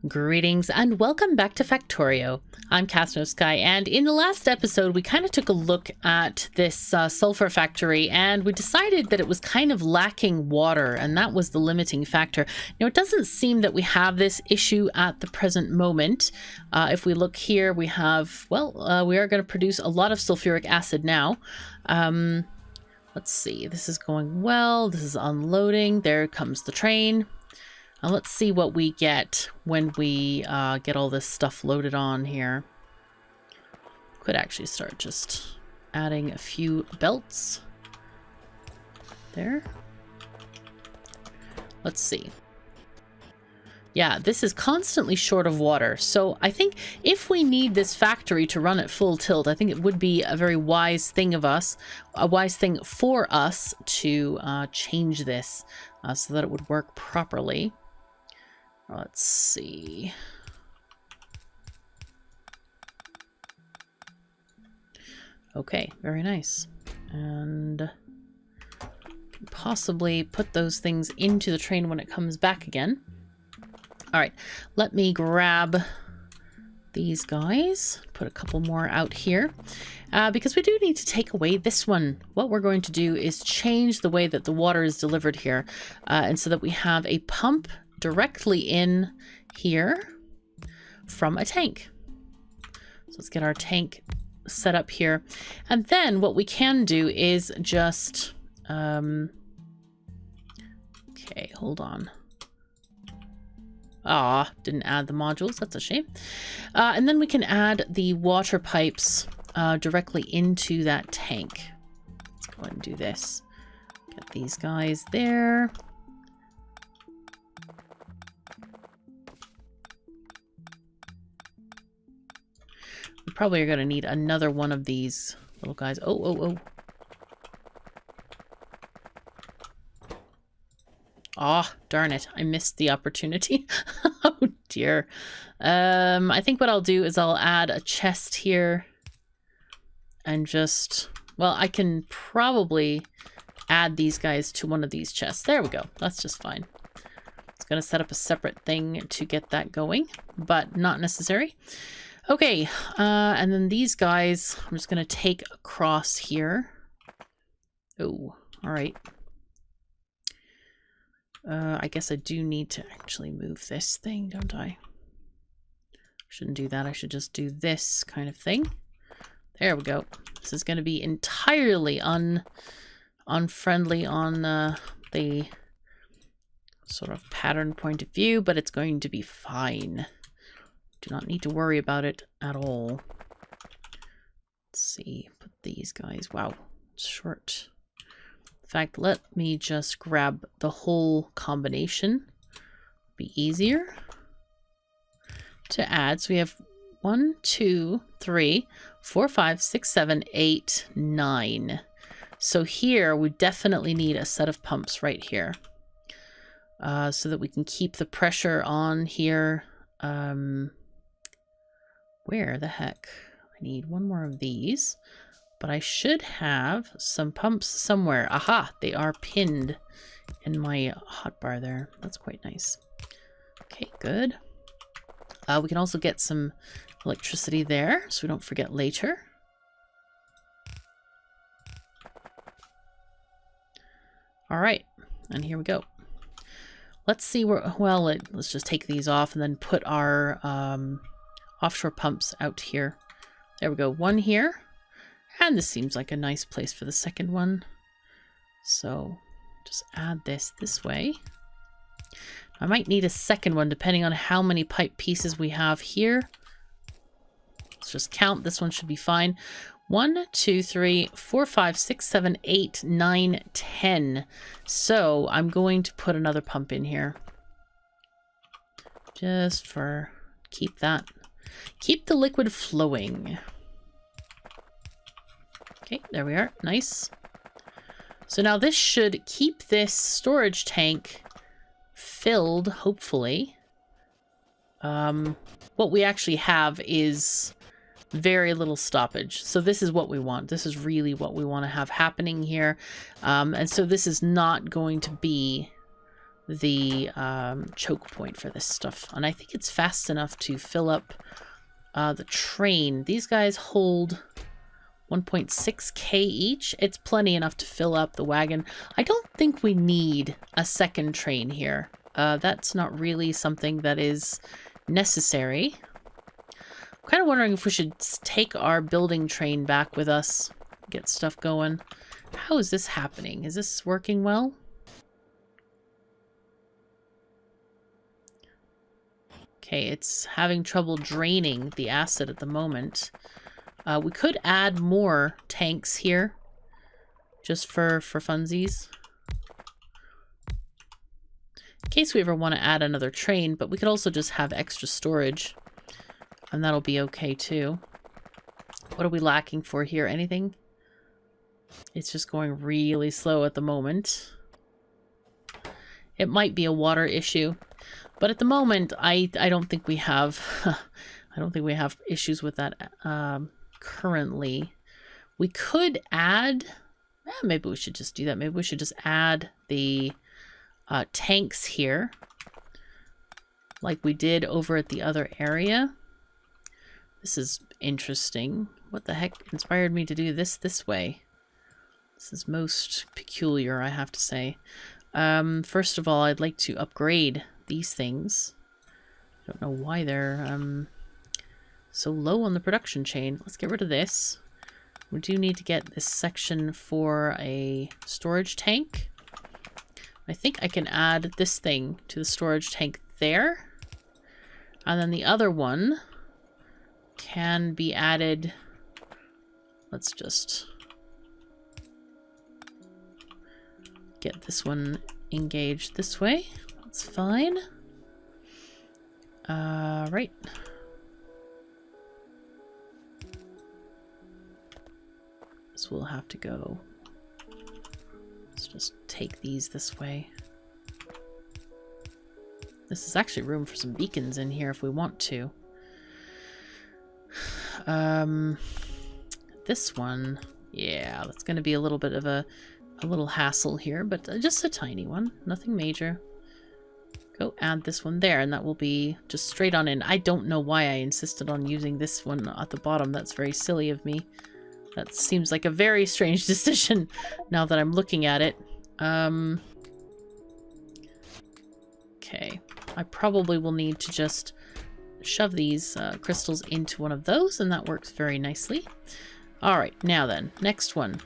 Greetings and welcome back to Factorio. I'm KatherineOfSky, and in the last episode we kind of took a look at this sulfur factory and we decided that it was kind of lacking water, and that was the limiting factor. Now it doesn't seem that we have this issue at the present moment. If we look here, we have, we are going to produce a lot of sulfuric acid now. Let's see, this is going well, this is unloading, there comes the train. Now let's see what we get when we get all this stuff loaded on here. Could actually start just adding a few belts. There. Let's see. Yeah, this is constantly short of water. So I think if we need this factory to run at full tilt, I think it would be a very wise thing for us to change this so that it would work properly. Let's see. Okay, very nice. And possibly put those things into the train when it comes back again. All right, let me grab these guys, put a couple more out here, because we do need to take away this one. What we're going to do is change the way that the water is delivered here, and so that we have a pump directly in here from a tank. So let's get our tank set up here. And then what we can do is just, okay, hold on. Didn't add the modules. That's a shame. And then we can add the water pipes directly into that tank. Let's go ahead and do this. Get these guys there. We probably are going to need another one of these little guys. Oh. Oh, darn it. I missed the opportunity. Oh, dear. I think what I'll do is I'll add a chest here and just... Well, I can probably add these guys to one of these chests. There we go. That's just fine. It's going to set up a separate thing to get that going, but not necessary. Okay, and then these guys, I'm just going to take across here. Oh, all right. I guess I do need to actually move this thing, don't I? Shouldn't do that. I should just do this kind of thing. There we go. This is going to be entirely unfriendly on the sort of pattern point of view, but it's going to be fine. Do not need to worry about it at all. Let's see, put these guys, wow, short. In fact, let me just grab the whole combination. Be easier to add. So we have 1, 2, 3, 4, 5, 6, 7, 8, 9. So here we definitely need a set of pumps right here, so that we can keep the pressure on here. Where the heck? I need one more of these, but I should have some pumps somewhere. Aha, they are pinned in my hotbar there. That's quite nice. Okay, good. We can also get some electricity there so we don't forget later. All right, and here we go. Let's see where, well, let's just take these off and then put our offshore pumps out here. There we go, one here. And this seems like a nice place for the second one. So just add this way. I might need a second one depending on how many pipe pieces we have here. Let's just count. This one should be fine. 1, 2, 3, 4, 5, 6, 7, 8, 9, 10. So I'm going to put another pump in here. Just for keep the liquid flowing. Okay, there we are. Nice. So now this should keep this storage tank filled, hopefully. What we actually have is very little stoppage. So this is what we want. This is really what we want to have happening here. And so this is not going to be the choke point for this stuff. And I think it's fast enough to fill up the train. These guys hold 1.6k each. It's plenty enough to fill up the wagon. I don't think we need a second train here. That's not really something that is necessary. I'm kind of wondering if we should take our building train back with us, get stuff going. How is this happening? Is this working well? Okay, it's having trouble draining the acid at the moment. We could add more tanks here, just for funsies. In case we ever want to add another train, but we could also just have extra storage, and that'll be okay too. What are we lacking for here? Anything? It's just going really slow at the moment. It might be a water issue, but at the moment, I don't think we have I don't think we have issues with that currently. We could add, maybe we should just do that. Maybe we should just add the tanks here, like we did over at the other area. This is interesting. What the heck inspired me to do this way? This is most peculiar, I have to say. First of all, I'd like to upgrade these things. I don't know why they're so low on the production chain. Let's get rid of this. We do need to get this section for a storage tank. I think I can add this thing to the storage tank there. And then the other one can be added. Let's just get this one engaged this way. That's fine. Right. This will have to go. Let's just take these this way. This is actually room for some beacons in here if we want to. This one, yeah, that's going to be a little bit of a little hassle here, but just a tiny one, nothing major. Go add this one there, and that will be just straight on in. I don't know why I insisted on using this one at the bottom. That's very silly of me. That seems like a very strange decision now that I'm looking at it. Okay, I probably will need to just shove these crystals into one of those, and that works very nicely. Alright, now then, next one.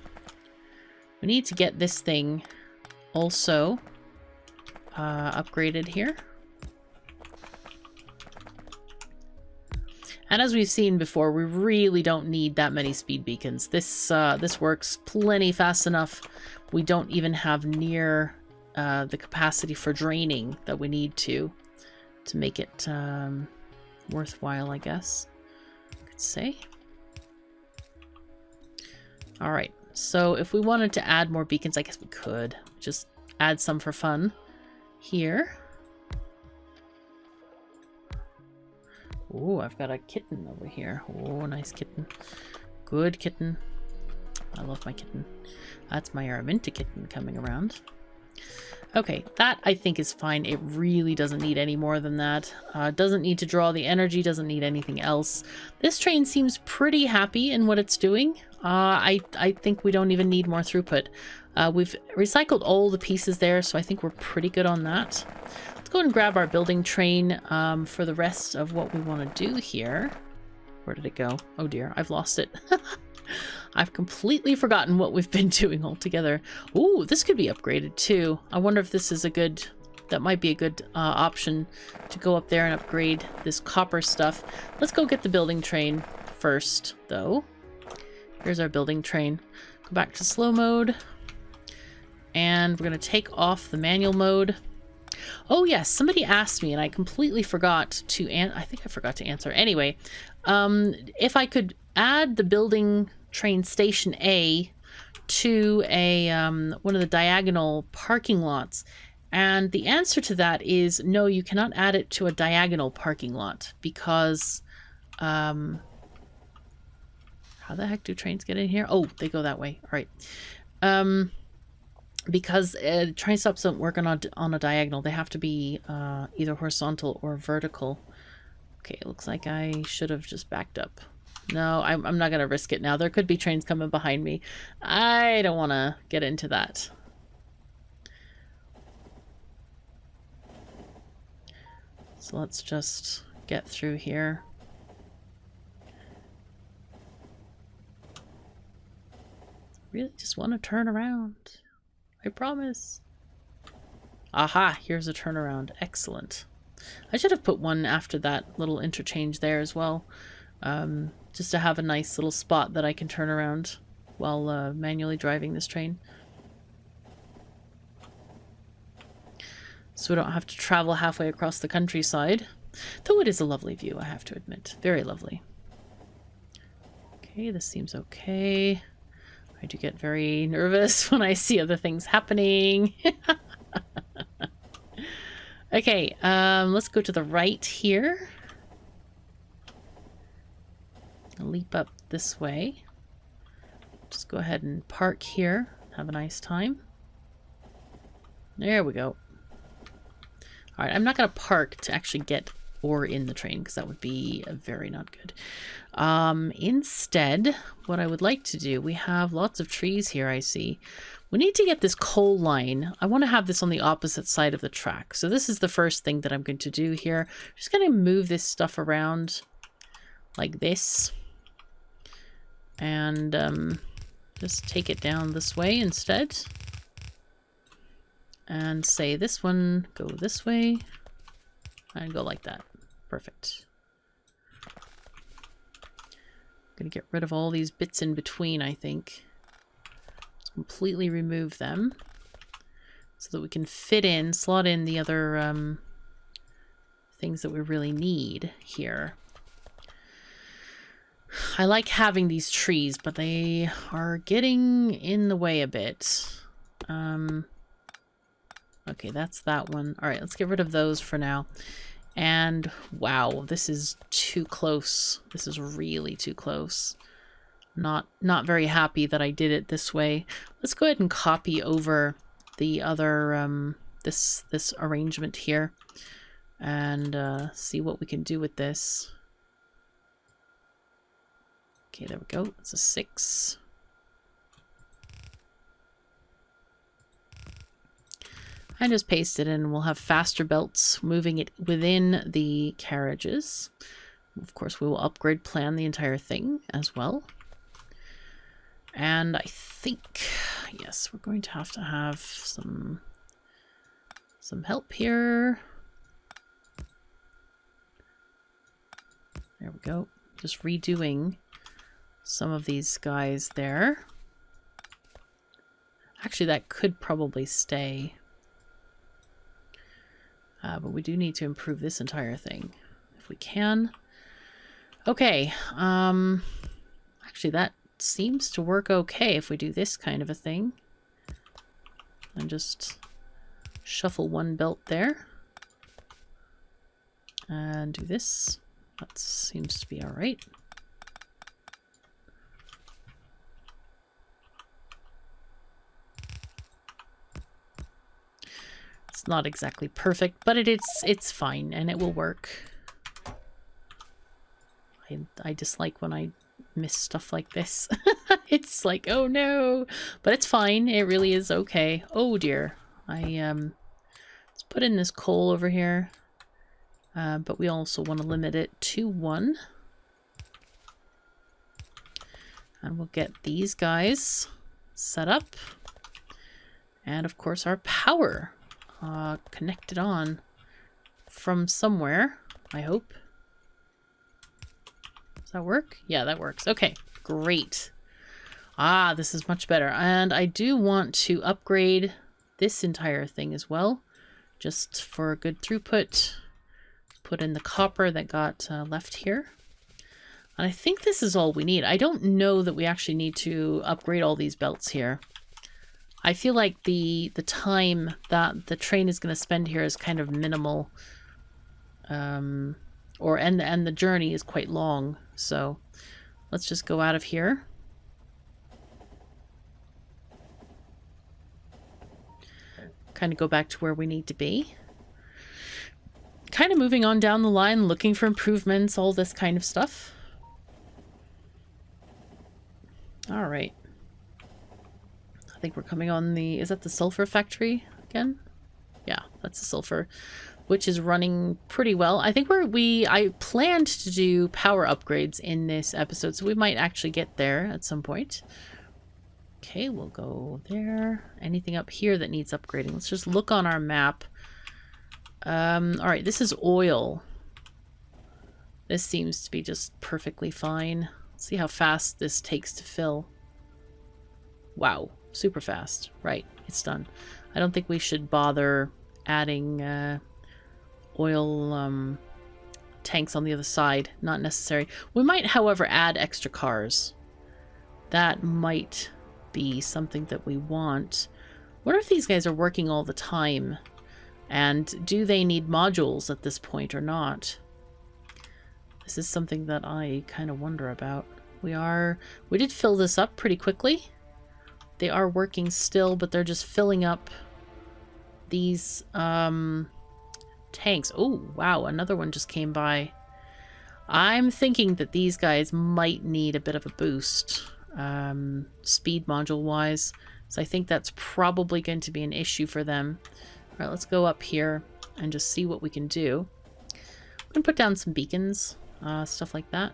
We need to get this thing also upgraded here. And as we've seen before, we really don't need that many speed beacons. This works plenty fast enough. We don't even have near the capacity for draining that we need to make it worthwhile, I guess I could say. All right, so if we wanted to add more beacons, I guess we could just add some for fun here. Oh, I've got a kitten over here. Oh, nice kitten. Good kitten. I love my kitten. That's my Araminta kitten coming around. Okay, that I think is fine. It really doesn't need any more than that. Doesn't need to draw the energy, doesn't need anything else. This train seems pretty happy in what it's doing. I think we don't even need more throughput. We've recycled all the pieces there, so I think we're pretty good on that. Let's go and grab our building train for the rest of what we want to do here. Where did it go? Oh dear, I've lost it. I've completely forgotten what we've been doing altogether. Ooh, this could be upgraded too. I wonder if this is a good... That might be a good option to go up there and upgrade this copper stuff. Let's go get the building train first, though. Here's our building train. Go back to slow mode. And we're going to take off the manual mode. Oh yes, somebody asked me and I completely forgot to I think I forgot to answer. Anyway, if I could add the building train station A to a one of the diagonal parking lots. And the answer to that is no, you cannot add it to a diagonal parking lot because how the heck do trains get in here? Oh, they go that way. All right. because train stops don't work on a diagonal. They have to be either horizontal or vertical. Okay, it looks like I should have just backed up. No, I'm not going to risk it now. There could be trains coming behind me. I don't want to get into that. So let's just get through here. Really just want to turn around. I promise. Aha, here's a turnaround. Excellent. I should have put one after that little interchange there as well. Just to have a nice little spot that I can turn around while manually driving this train. So we don't have to travel halfway across the countryside. Though it is a lovely view, I have to admit. Very lovely. Okay, this seems okay. I do get very nervous when I see other things happening. Okay, let's go to the right here. I'll leap up this way. Just go ahead and park here. Have a nice time. There we go. Alright, I'm not going to park to actually get ore in the train because that would be very not good. Instead, what I would like to do, we have lots of trees here, I see. We need to get this coal line. I want to have this on the opposite side of the track. So this is the first thing that I'm going to do here. Just going to move this stuff around like this. And just take it down this way instead. And say this one, go this way. And go like that. Perfect. I'm going to get rid of all these bits in between, I think. Just completely remove them. So that we can fit in, slot in the other things that we really need here. I like having these trees, but they are getting in the way a bit. Okay, that's that one. All right, let's get rid of those for now. And wow, this is too close. This is really too close. Not very happy that I did it this way. Let's go ahead and copy over the other this arrangement here and see what we can do with this. Okay, there we go. It's a 6. And just paste it in. We'll have faster belts moving it within the carriages. Of course, we will upgrade plan the entire thing as well. And I think, yes, we're going to have some help here. There we go. Just redoing some of these guys there. Actually, that could probably stay. But we do need to improve this entire thing if we can. Okay. Actually, that seems to work okay if we do this kind of a thing. And just shuffle one belt there. And do this. That seems to be all right. It's not exactly perfect, but it's fine and it will work. I dislike when I miss stuff like this. It's like, oh no, but it's fine. It really is okay. Oh dear. Let's put in this coal over here. But we also want to limit it to 1. And we'll get these guys set up. And of course our power connected on from somewhere, I hope. Does that work? Yeah, that works. Okay, great. Ah, this is much better. And I do want to upgrade this entire thing as well, just for good throughput. Put in the copper that got left here. And I think this is all we need. I don't know that we actually need to upgrade all these belts here. I feel like the time that the train is going to spend here is kind of minimal. And the journey is quite long. So let's just go out of here. kind of go back to where we need to be. Kind of moving on down the line, looking for improvements, all this kind of stuff. All right. I think we're coming on the... Is that the sulfur factory again? Yeah, that's the sulfur, which is running pretty well. I think I planned to do power upgrades in this episode, so we might actually get there at some point. Okay, we'll go there. Anything up here that needs upgrading? Let's just look on our map. All right, this is oil. This seems to be just perfectly fine. Let's see how fast this takes to fill. Wow, super fast. Right, it's done. I don't think we should bother adding oil tanks on the other side. Not necessary. We might, however, add extra cars. That might be something that we want. What if these guys are working all the time? And do they need modules at this point or not? This is something that I kind of wonder about. We did fill this up pretty quickly. They are working still, but they're just filling up these tanks. Oh, wow, another one just came by. I'm thinking that these guys might need a bit of a boost, speed module wise. So I think that's probably going to be an issue for them. All right, let's go up here and just see what we can do. I'm gonna put down some beacons, stuff like that.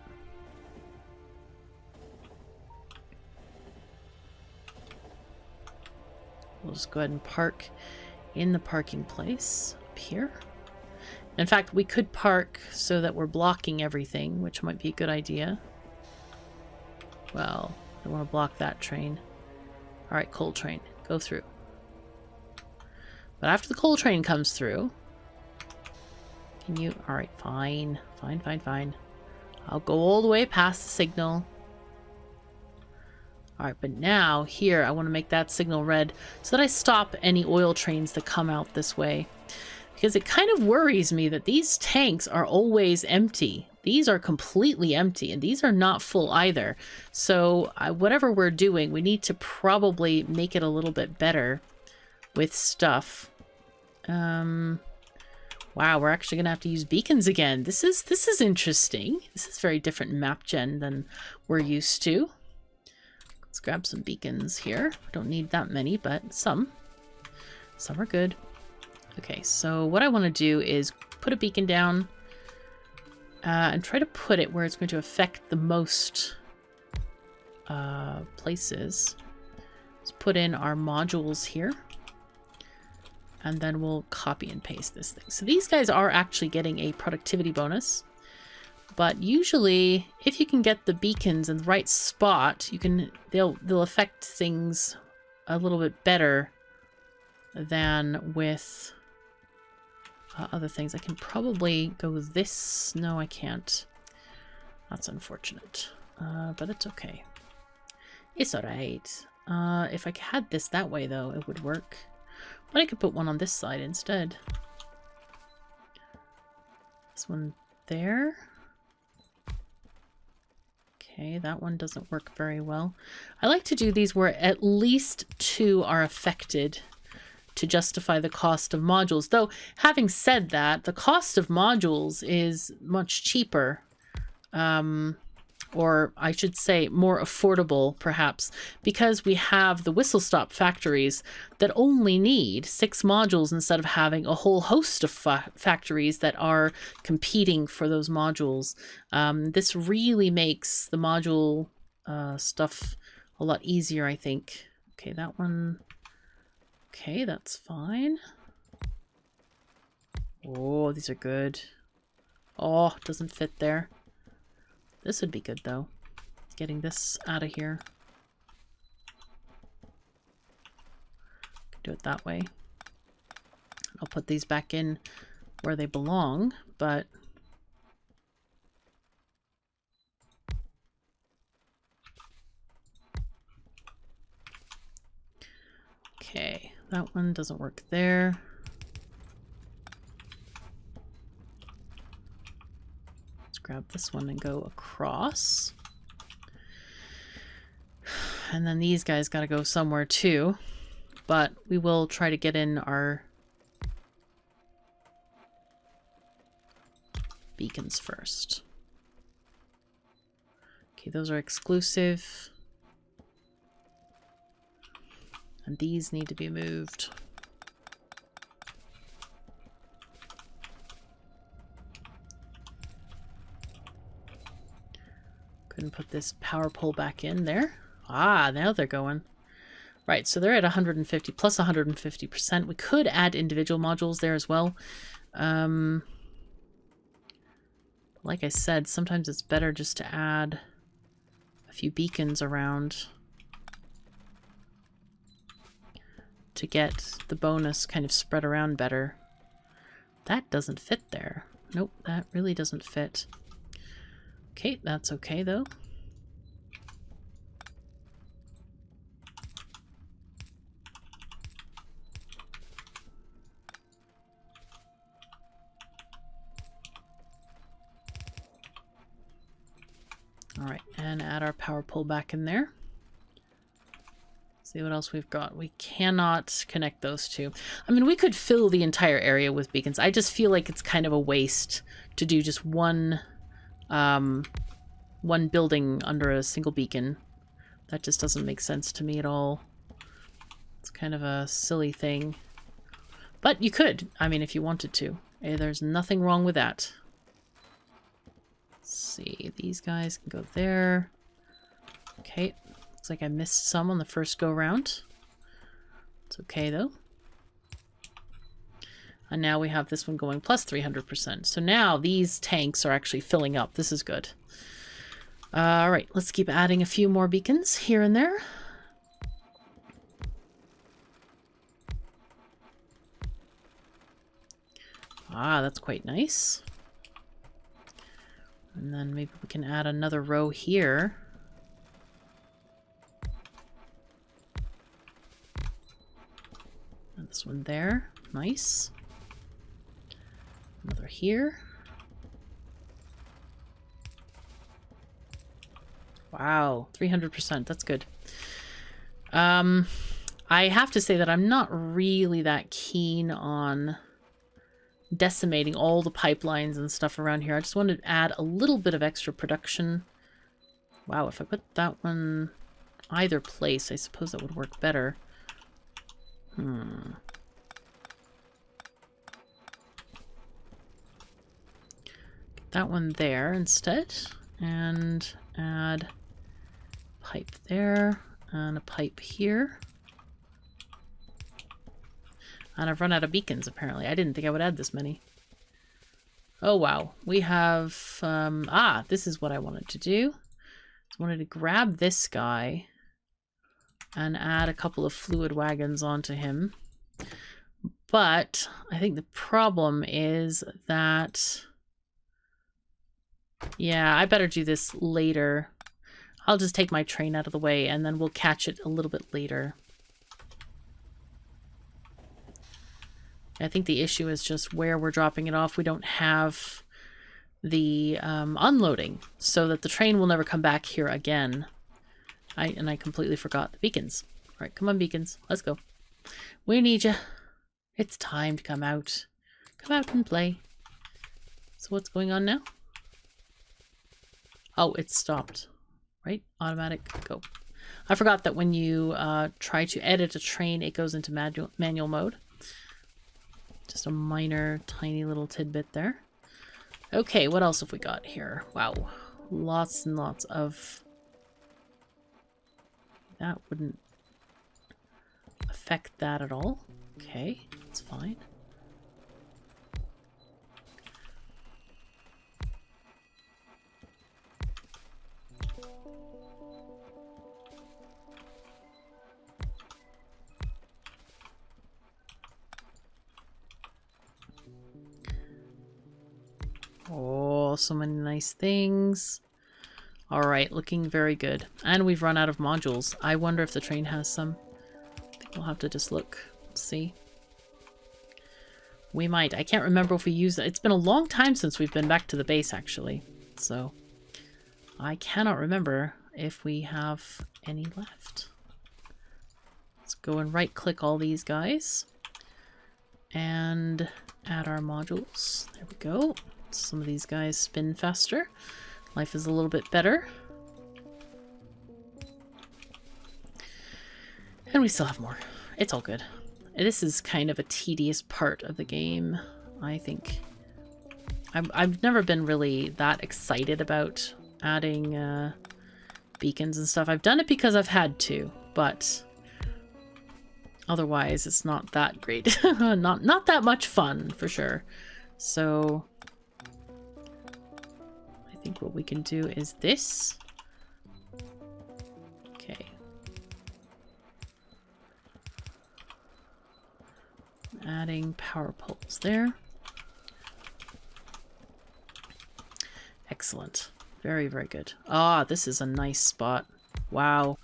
We'll just go ahead and park in the parking place up here. In fact, we could park so that we're blocking everything, which might be a good idea. Well, I want to block that train. All right, coal train, go through. But after the coal train comes through, can you... All right, fine. Fine. I'll go all the way past the signal. All right, but now here, I want to make that signal red so that I stop any oil trains that come out this way. Because it kind of worries me that these tanks are always empty. These are completely empty, and these are not full either. So whatever we're doing, we need to probably make it a little bit better with stuff. Wow, we're actually gonna have to use beacons again. This is interesting. This is very different map gen than we're used to. Let's grab some beacons here. Don't need that many, but some are good. Okay, so what I want to do is put a beacon down and try to put it where it's going to affect the most places. Let's put in our modules here. And then we'll copy and paste this thing. So these guys are actually getting a productivity bonus. But usually, if you can get the beacons in the right spot, they'll affect things a little bit better than with other things. I can probably go this. No, I can't. That's unfortunate. But it's okay. It's alright. If I had this that way, though, it would work. But I could put one on this side instead. This one there. Okay, that one doesn't work very well. I like to do these where at least 2 are affected to justify the cost of modules. Though, having said that, the cost of modules is much cheaper. Or I should say more affordable, perhaps, because we have the whistle-stop factories that only need 6 modules instead of having a whole host of factories that are competing for those modules. This really makes the module stuff a lot easier, I think. Okay, that one... Okay, that's fine. Oh, these are good. Oh, doesn't fit there. This would be good, though. Getting this out of here. Do it that way. I'll put these back in where they belong, but... Okay, that one doesn't work there. Grab this one and go across. And then these guys got to go somewhere too. But we will try to get in our beacons first. Okay, those are exclusive. And these need to be moved. Couldn't put this power pole back in there. Ah, now they're going. Right, so they're at 150 plus 150%. We could add individual modules there as well. Like I said, sometimes it's better just to add a few beacons around to get the bonus kind of spread around better. That doesn't fit there. Nope, that really doesn't fit. Okay, that's okay though. All right, and add our power pole back in there. See what else we've got. We cannot connect those two. I mean, we could fill the entire area with beacons. I just feel like it's kind of a waste to do just one building under a single beacon. That just doesn't make sense to me at all. It's kind of a silly thing. But you could, I mean, if you wanted to. There's nothing wrong with that. Let's see, these guys can go there. Okay, looks like I missed some on the first go round. It's okay though. And now we have this one going plus 300%. So now these tanks are actually filling up. This is good. All right, let's keep adding a few more beacons here and there. Ah, that's quite nice. And then maybe we can add another row here. And this one there. Nice. Another here. Wow, 300%. That's good. I have to say that I'm not really that keen on decimating all the pipelines and stuff around here. I just wanted to add a little bit of extra production. Wow, if I put that one either place, I suppose that would work better. Get that one there instead. And add pipe there and a pipe here. And I've run out of beacons, apparently. I didn't think I would add this many. Oh, wow. We have... this is what I wanted to do. I wanted to grab this guy and add a couple of fluid wagons onto him. But I think the problem is that... Yeah, I better do this later. I'll just take my train out of the way and then we'll catch it a little bit later. I think the issue is just where we're dropping it off. We don't have the unloading, so that the train will never come back here again. I completely forgot the beacons. All right, come on, beacons. Let's go. We need you. It's time to come out. Come out and play. So what's going on now? Oh, it's stopped. Right? Automatic. Go. I forgot that when you try to edit a train, it goes into manual mode. Just a minor, tiny little tidbit there. Okay, what else have we got here? Wow. Lots and lots of... That wouldn't affect that at all. Okay, that's fine. Oh, so many nice things. All right, looking very good. And we've run out of modules. I wonder if the train has some. I think we'll have to just look. Let's see. We might. I can't remember if we used it. It's been a long time since we've been back to the base, actually. So I cannot remember if we have any left. Let's go and right-click all these guys. And add our modules. There we go. some of these guys spin faster. Life is a little bit better. And we still have more. It's all good. This is kind of a tedious part of the game, I think. I've never been really that excited about adding beacons and stuff. I've done it because I've had to, but otherwise it's not that great. not that much fun, for sure. So I think what we can do is this. Okay. Adding power poles there. Excellent. Very, very good. Ah, this is a nice spot. Wow.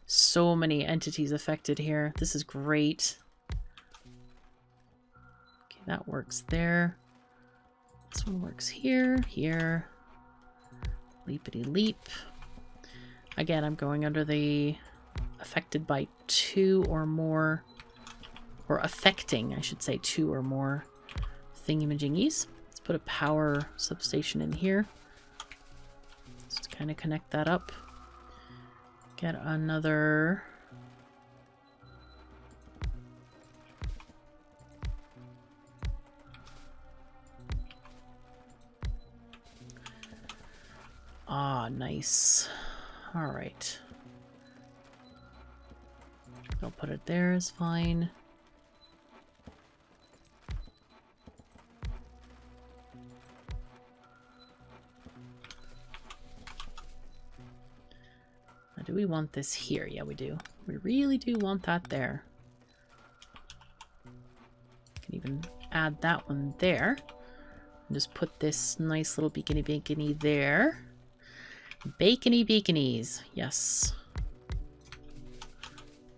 So many entities affected here. This is great. Okay, that works there. This one works here, here. Leapity leap. Again, I'm going under the affected by 2 or more, or affecting, I should say, 2 or more thingy-majingies. Let's put a power substation in here. Just kind of connect that up. Get another... Ah, nice. All right. I'll put it there is fine. Now, do we want this here? Yeah, we do. We really do want that there. Can even add that one there. And just put this nice little beacony there. Bacony beaconies. Yes.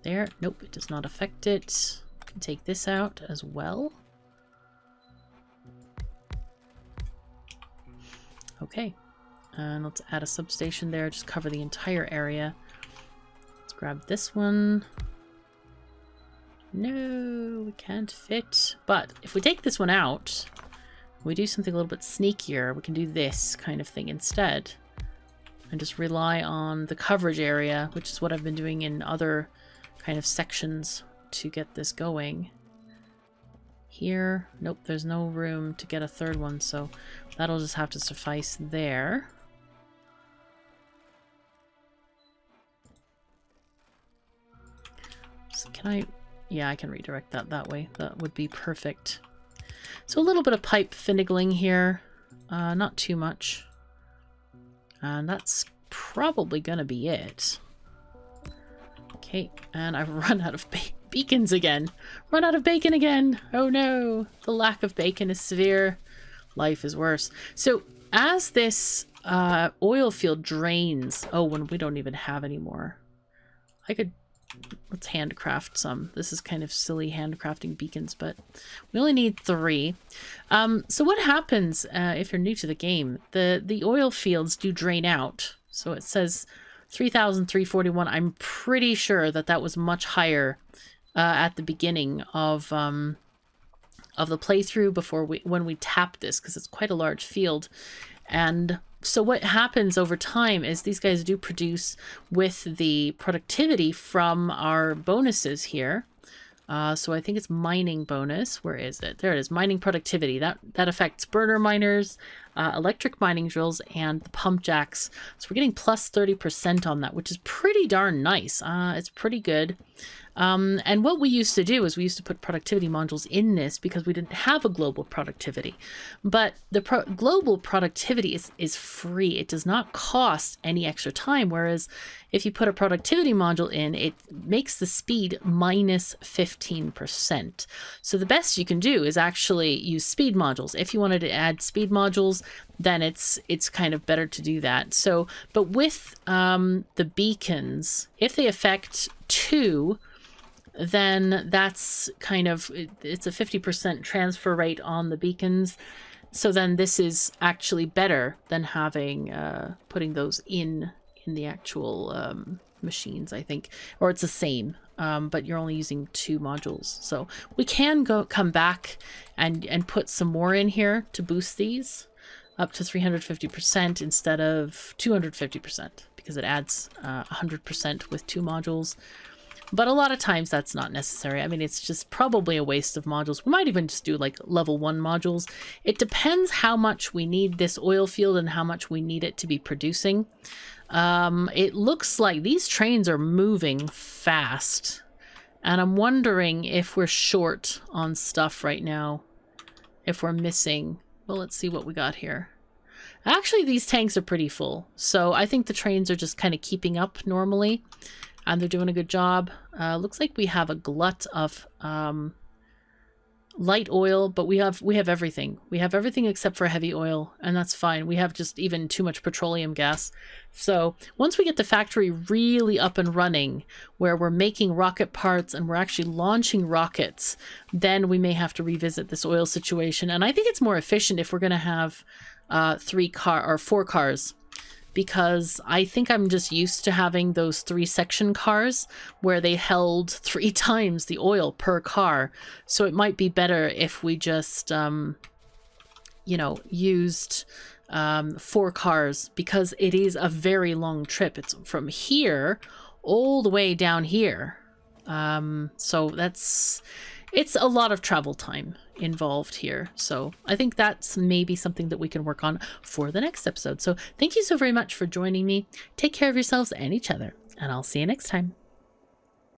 There. Nope, it does not affect it. Can take this out as well. Okay. And let's add a substation there. Just cover the entire area. Let's grab this one. No, we can't fit. But if we take this one out, we do something a little bit sneakier. We can do this kind of thing instead. And just rely on the coverage area, which is what I've been doing in other kind of sections to get this going. Here, nope, there's no room to get a third one, so that'll just have to suffice there. So can I... Yeah, I can redirect that way. That would be perfect. So a little bit of pipe finagling here. Not too much. And that's probably gonna be it. Okay, and I've run out of beacons again. Run out of bacon again! Oh no! The lack of bacon is severe. Life is worse. So as this oil field drains... Oh, when we don't even have any more. I could... Let's handcraft some. This is kind of silly handcrafting beacons, but we only need 3. So what happens if you're new to the game? The oil fields do drain out. So it says 3,341. I'm pretty sure that was much higher at the beginning of the playthrough when we tap this, because it's quite a large field. And so what happens over time is these guys do produce with the productivity from our bonuses here. So I think it's mining bonus. Where is it? There it is. Mining productivity. That affects burner miners, electric mining drills, and the pump jacks. So we're getting plus 30% on that, which is pretty darn nice. It's pretty good. And what we used to do is we used to put productivity modules in this because we didn't have a global productivity. But the global productivity is free. It does not cost any extra time. Whereas if you put a productivity module in, it makes the speed minus 15%. So the best you can do is actually use speed modules. If you wanted to add speed modules, then it's kind of better to do that. So, but with the beacons, if they affect 2, then that's kind of, it's a 50% transfer rate on the beacons. So then this is actually better than having, putting those in the actual machines, I think. Or it's the same, but you're only using 2 modules. So we can come back and put some more in here to boost these. up to 350% instead of 250% because it adds 100% with 2 modules. But a lot of times that's not necessary. I mean, it's just probably a waste of modules. We might even just do like level 1 modules. It depends how much we need this oil field and how much we need it to be producing. It looks like these trains are moving fast. And I'm wondering if we're short on stuff right now. If we're missing. Well, let's see what we got here. Actually, these tanks are pretty full. So I think the trains are just kind of keeping up normally. And they're doing a good job. Looks like we have a glut of light oil, but we have everything. We have everything except for heavy oil, and that's fine. We have just even too much petroleum gas. So once we get the factory really up and running, where we're making rocket parts and we're actually launching rockets, then we may have to revisit this oil situation. And I think it's more efficient if we're going to have 4 cars. Because I think I'm just used to having those 3-section cars where they held 3 times the oil per car. So it might be better if we just, you know, used 4 cars, because it is a very long trip. It's from here all the way down here. So it's a lot of travel time involved here. So I think that's maybe something that we can work on for the next episode. So thank you so very much for joining me. Take care of yourselves and each other, and I'll see you next time.